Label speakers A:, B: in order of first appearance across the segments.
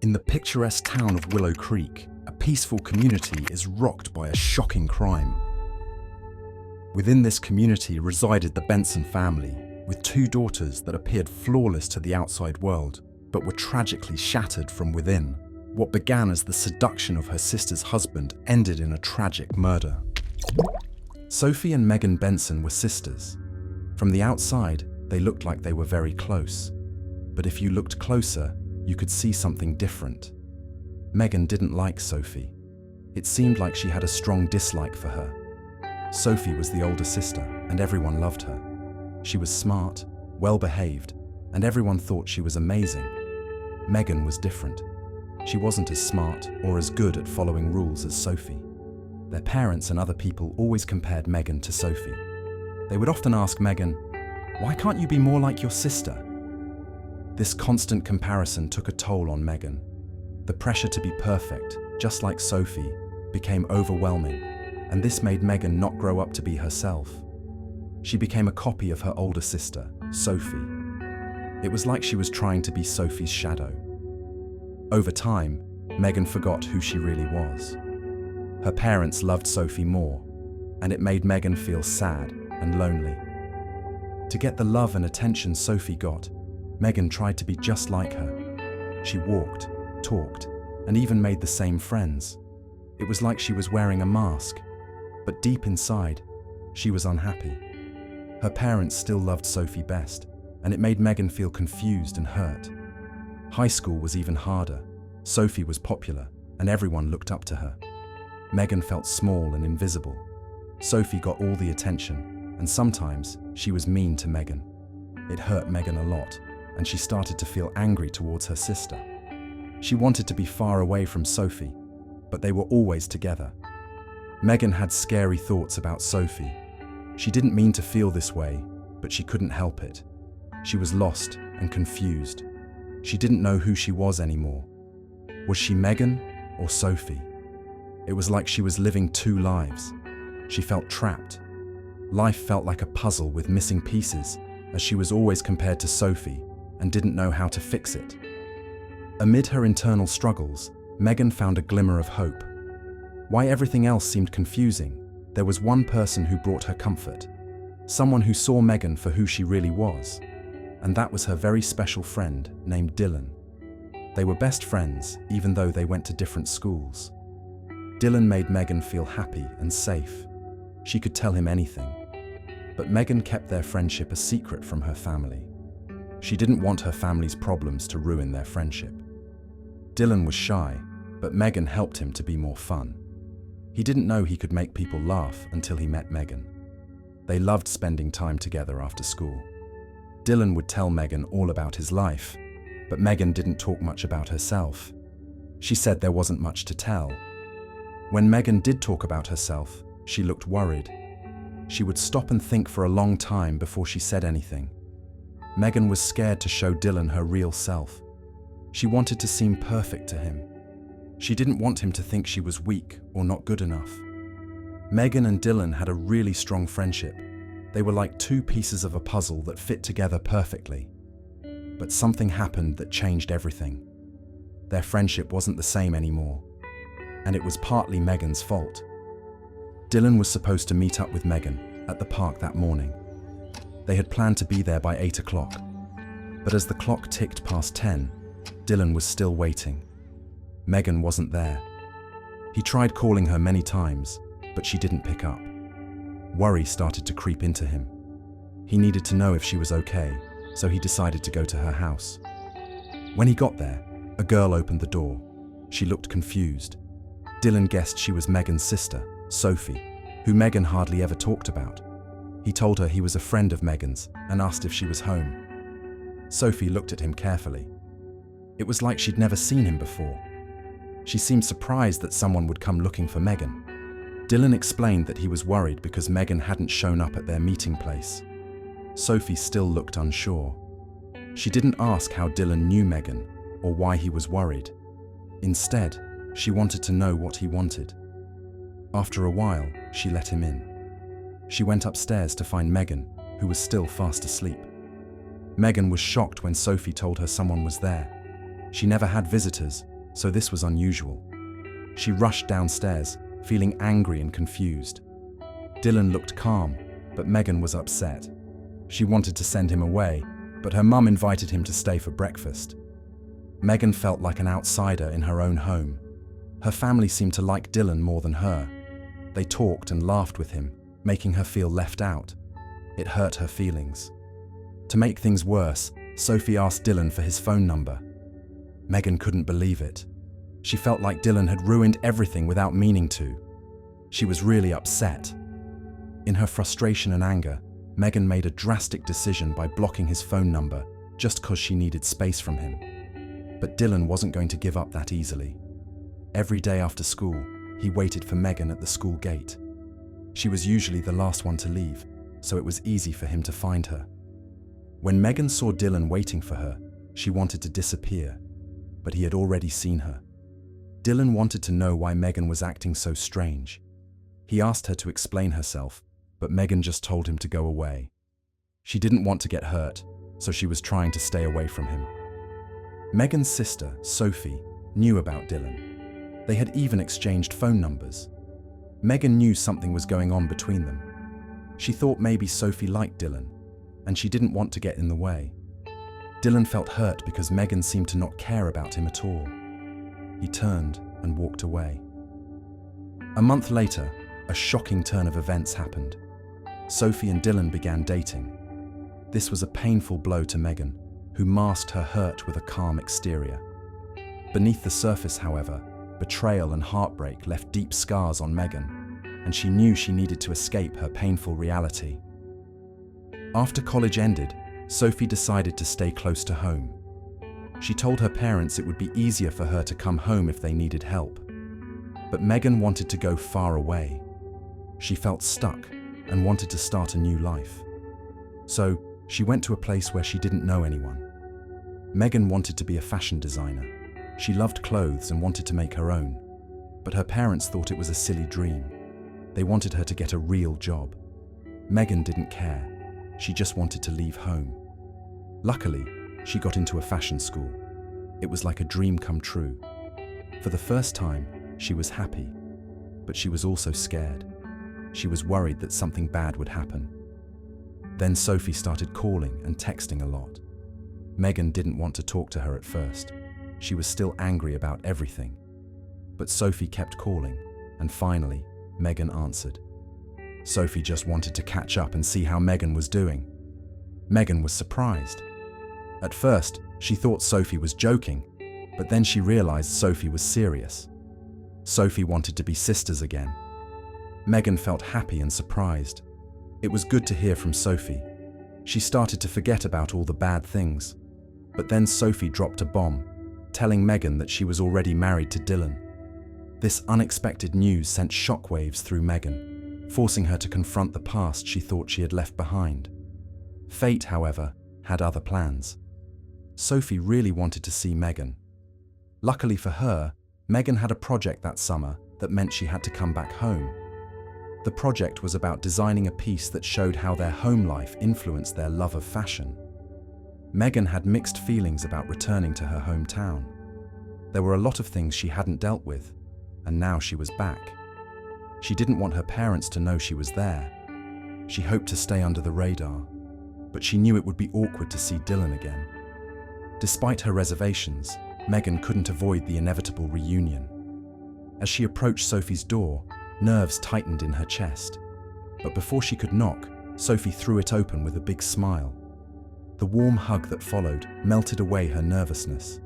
A: In the picturesque town of Willow Creek, a peaceful community is rocked by a shocking crime. Within this community resided the Benson family, with two daughters that appeared flawless to the outside world, but were tragically shattered from within. What began as the seduction of her sister's husband ended in a tragic murder. Sophie and Meghan Benson were sisters. From the outside, they looked like they were very close. But if you looked closer, you could see something different. Meghan didn't like Sophie. It seemed like she had a strong dislike for her. Sophie was the older sister, and everyone loved her. She was smart, well-behaved, and everyone thought she was amazing. Meghan was different. She wasn't as smart or as good at following rules as Sophie. Their parents and other people always compared Meghan to Sophie. They would often ask Meghan, "Why can't you be more like your sister?" This constant comparison took a toll on Meghan. The pressure to be perfect, just like Sophie, became overwhelming, and this made Meghan not grow up to be herself. She became a copy of her older sister, Sophie. It was like she was trying to be Sophie's shadow. Over time, Meghan forgot who she really was. Her parents loved Sophie more, and it made Meghan feel sad and lonely. To get the love and attention Sophie got, Meghan tried to be just like her. She walked, talked, and even made the same friends. It was like she was wearing a mask, but deep inside, she was unhappy. Her parents still loved Sophie best, and it made Meghan feel confused and hurt. High school was even harder. Sophie was popular, and everyone looked up to her. Meghan felt small and invisible. Sophie got all the attention, and sometimes she was mean to Meghan. It hurt Meghan a lot, and she started to feel angry towards her sister. She wanted to be far away from Sophie, but they were always together. Meghan had scary thoughts about Sophie. She didn't mean to feel this way, but she couldn't help it. She was lost and confused. She didn't know who she was anymore. Was she Meghan or Sophie? It was like she was living two lives. She felt trapped. Life felt like a puzzle with missing pieces, as she was always compared to Sophie and didn't know how to fix it. Amid her internal struggles, Meghan found a glimmer of hope. Why everything else seemed confusing, there was one person who brought her comfort. Someone who saw Meghan for who she really was. And that was her very special friend named Dylan. They were best friends, even though they went to different schools. Dylan made Meghan feel happy and safe. She could tell him anything. But Meghan kept their friendship a secret from her family. She didn't want her family's problems to ruin their friendship. Dylan was shy, but Meghan helped him to be more fun. He didn't know he could make people laugh until he met Meghan. They loved spending time together after school. Dylan would tell Meghan all about his life, but Meghan didn't talk much about herself. She said there wasn't much to tell. When Meghan did talk about herself, she looked worried. She would stop and think for a long time before she said anything. Meghan was scared to show Dylan her real self. She wanted to seem perfect to him. She didn't want him to think she was weak or not good enough. Meghan and Dylan had a really strong friendship. They were like two pieces of a puzzle that fit together perfectly. But something happened that changed everything. Their friendship wasn't the same anymore. And it was partly Meghan's fault. Dylan was supposed to meet up with Meghan at the park that morning. They had planned to be there by 8 o'clock. But as the clock ticked past 10, Dylan was still waiting. Meghan wasn't there. He tried calling her many times, but she didn't pick up. Worry started to creep into him. He needed to know if she was okay, so he decided to go to her house. When he got there, a girl opened the door. She looked confused. Dylan guessed she was Meghan's sister, Sophie, who Meghan hardly ever talked about. He told her he was a friend of Meghan's and asked if she was home. Sophie looked at him carefully. It was like she'd never seen him before. She seemed surprised that someone would come looking for Meghan. Dylan explained that he was worried because Meghan hadn't shown up at their meeting place. Sophie still looked unsure. She didn't ask how Dylan knew Meghan or why he was worried. Instead, she wanted to know what he wanted. After a while, she let him in. She went upstairs to find Meghan, who was still fast asleep. Meghan was shocked when Sophie told her someone was there. She never had visitors, so this was unusual. She rushed downstairs, feeling angry and confused. Dylan looked calm, but Meghan was upset. She wanted to send him away, but her mum invited him to stay for breakfast. Meghan felt like an outsider in her own home. Her family seemed to like Dylan more than her. They talked and laughed with him, making her feel left out. It hurt her feelings. To make things worse, Sophie asked Dylan for his phone number. Meghan couldn't believe it. She felt like Dylan had ruined everything without meaning to. She was really upset. In her frustration and anger, Meghan made a drastic decision by blocking his phone number just because she needed space from him. But Dylan wasn't going to give up that easily. Every day after school, he waited for Meghan at the school gate. She was usually the last one to leave, so it was easy for him to find her. When Meghan saw Dylan waiting for her, she wanted to disappear, but he had already seen her. Dylan wanted to know why Meghan was acting so strange. He asked her to explain herself, but Meghan just told him to go away. She didn't want to get hurt, so she was trying to stay away from him. Meghan's sister, Sophie, knew about Dylan. They had even exchanged phone numbers. Meghan knew something was going on between them. She thought maybe Sophie liked Dylan, and she didn't want to get in the way. Dylan felt hurt because Meghan seemed to not care about him at all. He turned and walked away. A month later, a shocking turn of events happened. Sophie and Dylan began dating. This was a painful blow to Meghan, who masked her hurt with a calm exterior. Beneath the surface, however, betrayal and heartbreak left deep scars on Meghan, and she knew she needed to escape her painful reality. After college ended, Sophie decided to stay close to home. She told her parents it would be easier for her to come home if they needed help. But Meghan wanted to go far away. She felt stuck and wanted to start a new life. So, she went to a place where she didn't know anyone. Meghan wanted to be a fashion designer. She loved clothes and wanted to make her own. But her parents thought it was a silly dream. They wanted her to get a real job. Meghan didn't care. She just wanted to leave home. Luckily, she got into a fashion school. It was like a dream come true. For the first time, she was happy, but she was also scared. She was worried that something bad would happen. Then Sophie started calling and texting a lot. Meghan didn't want to talk to her at first. She was still angry about everything. But Sophie kept calling, and finally, Meghan answered. Sophie just wanted to catch up and see how Meghan was doing. Meghan was surprised. At first, she thought Sophie was joking, but then she realized Sophie was serious. Sophie wanted to be sisters again. Meghan felt happy and surprised. It was good to hear from Sophie. She started to forget about all the bad things. But then Sophie dropped a bomb, telling Meghan that she was already married to Dylan. This unexpected news sent shockwaves through Meghan, forcing her to confront the past she thought she had left behind. Fate, however, had other plans. Sophie really wanted to see Meghan. Luckily for her, Meghan had a project that summer that meant she had to come back home. The project was about designing a piece that showed how their home life influenced their love of fashion. Meghan had mixed feelings about returning to her hometown. There were a lot of things she hadn't dealt with, and now she was back. She didn't want her parents to know she was there. She hoped to stay under the radar, but she knew it would be awkward to see Dylan again. Despite her reservations, Meghan couldn't avoid the inevitable reunion. As she approached Sophie's door, nerves tightened in her chest. But before she could knock, Sophie threw it open with a big smile. The warm hug that followed melted away her nervousness.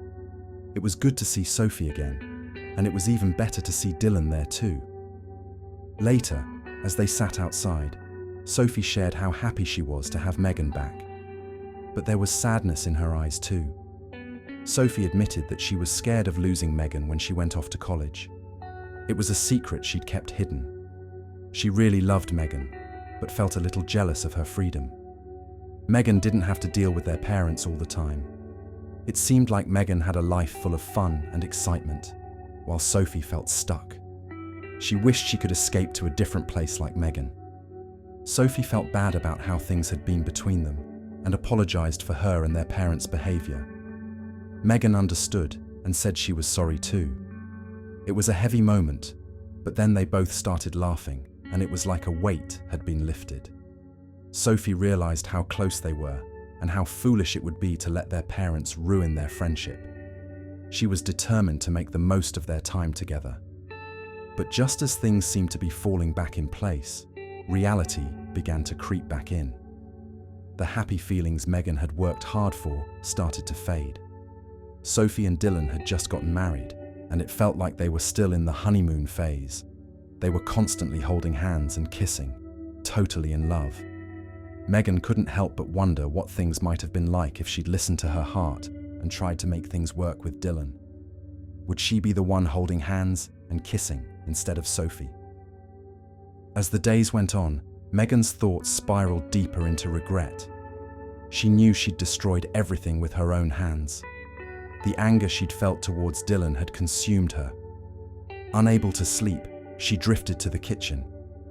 A: It was good to see Sophie again, and it was even better to see Dylan there too. Later, as they sat outside, Sophie shared how happy she was to have Meghan back. But there was sadness in her eyes too. Sophie admitted that she was scared of losing Meghan when she went off to college. It was a secret she'd kept hidden. She really loved Meghan, but felt a little jealous of her freedom. Meghan didn't have to deal with their parents all the time. It seemed like Meghan had a life full of fun and excitement, while Sophie felt stuck. She wished she could escape to a different place like Meghan. Sophie felt bad about how things had been between them and apologized for her and their parents' behavior. Meghan understood and said she was sorry too. It was a heavy moment, but then they both started laughing, and it was like a weight had been lifted. Sophie realized how close they were and how foolish it would be to let their parents ruin their friendship. She was determined to make the most of their time together. But just as things seemed to be falling back in place, reality began to creep back in. The happy feelings Meghan had worked hard for started to fade. Sophie and Dylan had just gotten married, and it felt like they were still in the honeymoon phase. They were constantly holding hands and kissing, totally in love. Meghan couldn't help but wonder what things might have been like if she'd listened to her heart and tried to make things work with Dylan. Would she be the one holding hands and kissing instead of Sophie? As the days went on, Meghan's thoughts spiraled deeper into regret. She knew she'd destroyed everything with her own hands. The anger she'd felt towards Dylan had consumed her. Unable to sleep, she drifted to the kitchen,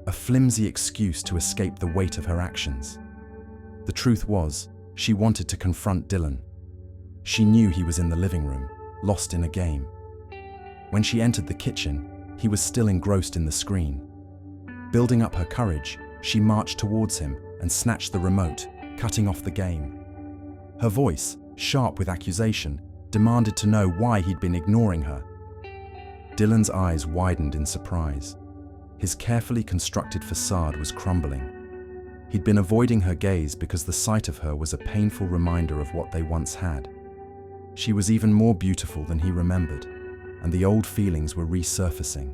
A: a flimsy excuse to escape the weight of her actions. The truth was, she wanted to confront Dylan. She knew he was in the living room, lost in a game. When she entered the kitchen, he was still engrossed in the screen. Building up her courage, she marched towards him and snatched the remote, cutting off the game. Her voice, sharp with accusation, demanded to know why he'd been ignoring her. Dylan's eyes widened in surprise. His carefully constructed facade was crumbling. He'd been avoiding her gaze because the sight of her was a painful reminder of what they once had. She was even more beautiful than he remembered, and the old feelings were resurfacing.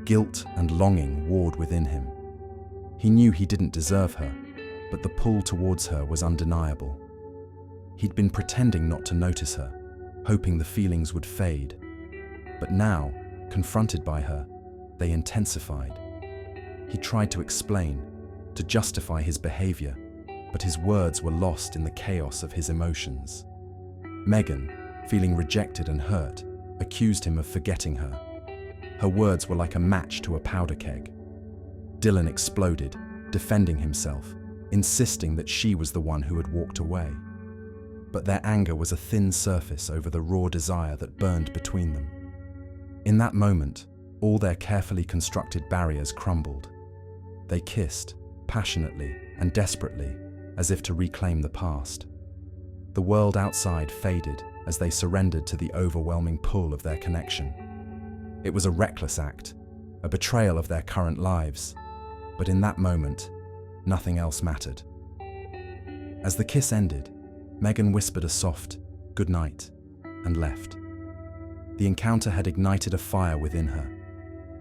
A: Guilt and longing warred within him. He knew he didn't deserve her, but the pull towards her was undeniable. He'd been pretending not to notice her, hoping the feelings would fade. But now, confronted by her, they intensified. He tried to explain, to justify his behavior, but his words were lost in the chaos of his emotions. Meghan, feeling rejected and hurt, accused him of forgetting her. Her words were like a match to a powder keg. Dylan exploded, defending himself, insisting that she was the one who had walked away. But their anger was a thin surface over the raw desire that burned between them. In that moment, all their carefully constructed barriers crumbled. They kissed, passionately and desperately, as if to reclaim the past. The world outside faded as they surrendered to the overwhelming pull of their connection. It was a reckless act, a betrayal of their current lives, but in that moment, nothing else mattered. As the kiss ended, Meghan whispered a soft, "Good night," and left. The encounter had ignited a fire within her.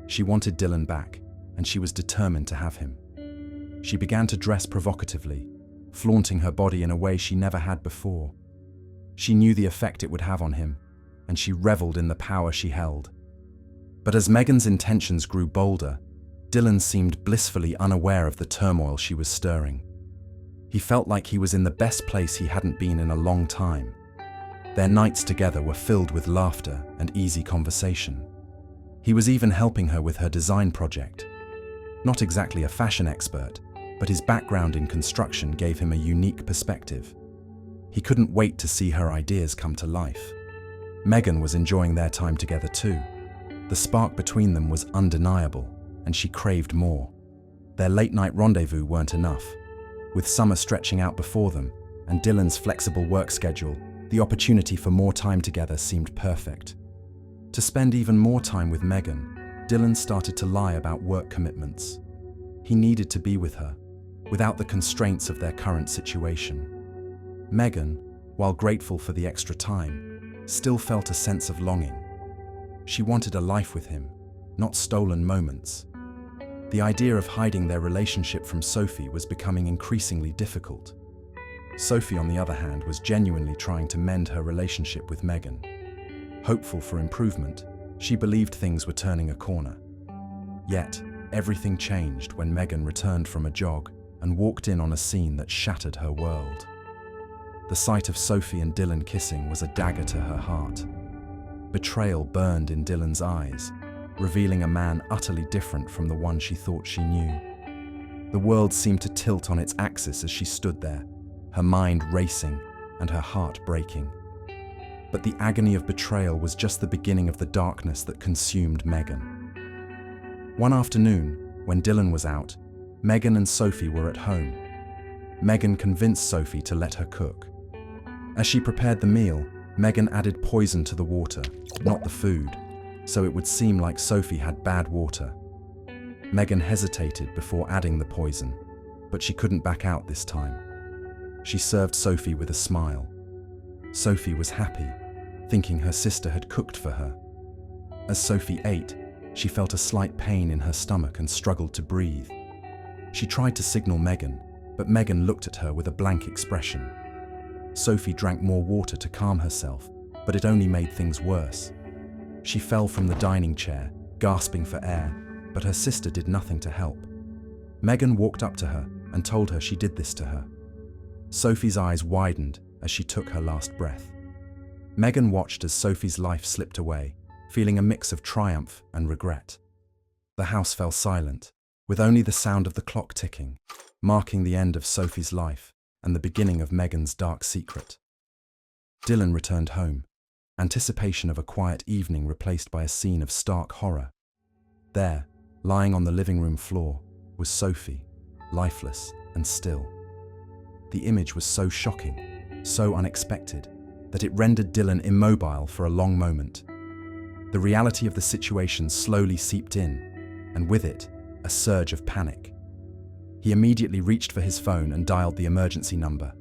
A: She wanted Dylan back, and she was determined to have him. She began to dress provocatively, flaunting her body in a way she never had before. She knew the effect it would have on him, and she reveled in the power she held. But as Meghan's intentions grew bolder, Dylan seemed blissfully unaware of the turmoil she was stirring. He felt like he was in the best place he hadn't been in a long time. Their nights together were filled with laughter and easy conversation. He was even helping her with her design project. Not exactly a fashion expert, but his background in construction gave him a unique perspective. He couldn't wait to see her ideas come to life. Meghan was enjoying their time together too. The spark between them was undeniable, and she craved more. Their late-night rendezvous weren't enough. With summer stretching out before them, and Dylan's flexible work schedule, the opportunity for more time together seemed perfect. To spend even more time with Meghan, Dylan started to lie about work commitments. He needed to be with her, without the constraints of their current situation. Meghan, while grateful for the extra time, still felt a sense of longing. She wanted a life with him, not stolen moments. The idea of hiding their relationship from Sophie was becoming increasingly difficult. Sophie, on the other hand, was genuinely trying to mend her relationship with Meghan. Hopeful for improvement, she believed things were turning a corner. Yet, everything changed when Meghan returned from a jog and walked in on a scene that shattered her world. The sight of Sophie and Dylan kissing was a dagger to her heart. Betrayal burned in Dylan's eyes, revealing a man utterly different from the one she thought she knew. The world seemed to tilt on its axis as she stood there, her mind racing and her heart breaking. But the agony of betrayal was just the beginning of the darkness that consumed Meghan. One afternoon, when Dylan was out, Meghan and Sophie were at home. Meghan convinced Sophie to let her cook. As she prepared the meal, Meghan added poison to the water, not the food, so it would seem like Sophie had bad water. Meghan hesitated before adding the poison, but she couldn't back out this time. She served Sophie with a smile. Sophie was happy, thinking her sister had cooked for her. As Sophie ate, she felt a slight pain in her stomach and struggled to breathe. She tried to signal Meghan, but Meghan looked at her with a blank expression. Sophie drank more water to calm herself, but it only made things worse. She fell from the dining chair, gasping for air, but her sister did nothing to help. Meghan walked up to her and told her she did this to her. Sophie's eyes widened as she took her last breath. Meghan watched as Sophie's life slipped away, feeling a mix of triumph and regret. The house fell silent, with only the sound of the clock ticking, marking the end of Sophie's life and the beginning of Meghan's dark secret. Dylan returned home, anticipation of a quiet evening replaced by a scene of stark horror. There, lying on the living room floor, was Sophie, lifeless and still. The image was so shocking, so unexpected, that it rendered Dylan immobile for a long moment. The reality of the situation slowly seeped in, and with it, a surge of panic. He immediately reached for his phone and dialed the emergency number.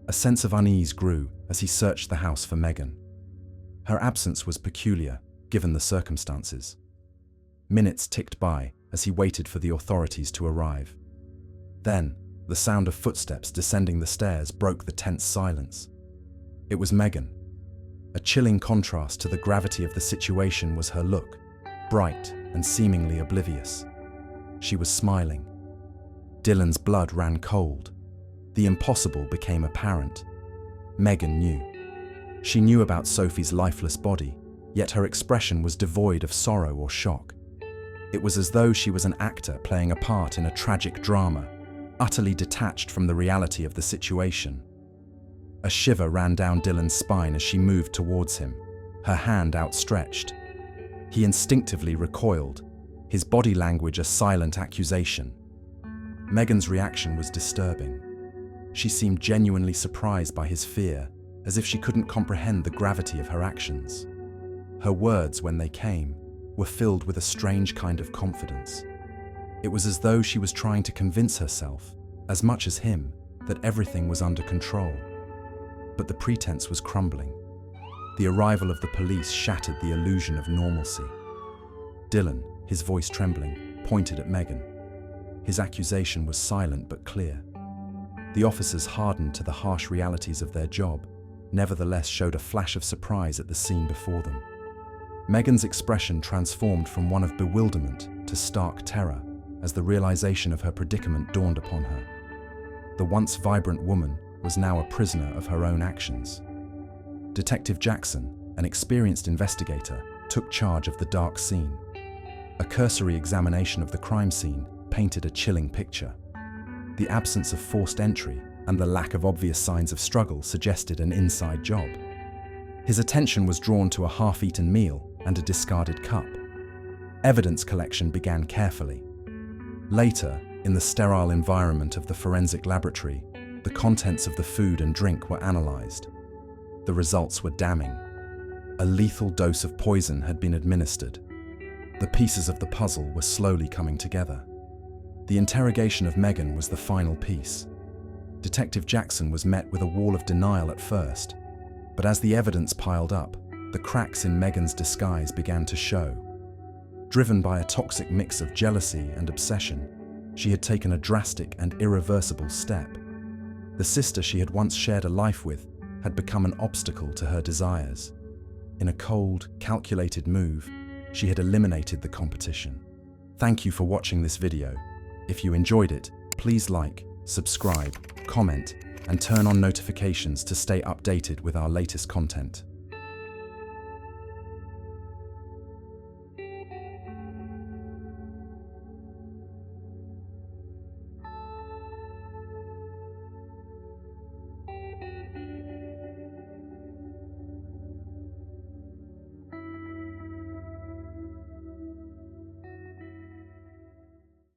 A: A sense of unease grew as he searched the house for Meghan. Her absence was peculiar, given the circumstances. Minutes ticked by as he waited for the authorities to arrive. Then, the sound of footsteps descending the stairs broke the tense silence. It was Meghan. A chilling contrast to the gravity of the situation was her look, bright and seemingly oblivious. She was smiling. Dylan's blood ran cold. The impossible became apparent. Meghan knew. She knew about Sophie's lifeless body, yet her expression was devoid of sorrow or shock. It was as though she was an actor playing a part in a tragic drama, utterly detached from the reality of the situation. A shiver ran down Dylan's spine as she moved towards him, her hand outstretched. He instinctively recoiled, his body language a silent accusation. Meghan's reaction was disturbing. She seemed genuinely surprised by his fear, as if she couldn't comprehend the gravity of her actions. Her words, when they came, were filled with a strange kind of confidence. It was as though she was trying to convince herself, as much as him, that everything was under control. But the pretense was crumbling. The arrival of the police shattered the illusion of normalcy. Dylan, his voice trembling, pointed at Meghan. His accusation was silent but clear. The officers, hardened to the harsh realities of their job, nevertheless showed a flash of surprise at the scene before them. Meghan's expression transformed from one of bewilderment to stark terror as the realization of her predicament dawned upon her. The once vibrant woman was now a prisoner of her own actions. Detective Jackson, an experienced investigator, took charge of the dark scene. A cursory examination of the crime scene painted a chilling picture. The absence of forced entry and the lack of obvious signs of struggle suggested an inside job. His attention was drawn to a half-eaten meal and a discarded cup. Evidence collection began carefully. Later, in the sterile environment of the forensic laboratory, the contents of the food and drink were analyzed. The results were damning. A lethal dose of poison had been administered. The pieces of the puzzle were slowly coming together. The interrogation of Meghan was the final piece. Detective Jackson was met with a wall of denial at first, but as the evidence piled up, the cracks in Meghan's disguise began to show. Driven by a toxic mix of jealousy and obsession, she had taken a drastic and irreversible step. The sister she had once shared a life with had become an obstacle to her desires. In a cold, calculated move, she had eliminated the competition. Thank you for watching this video. If you enjoyed it, please like, subscribe, comment, and turn on notifications to stay updated with our latest content.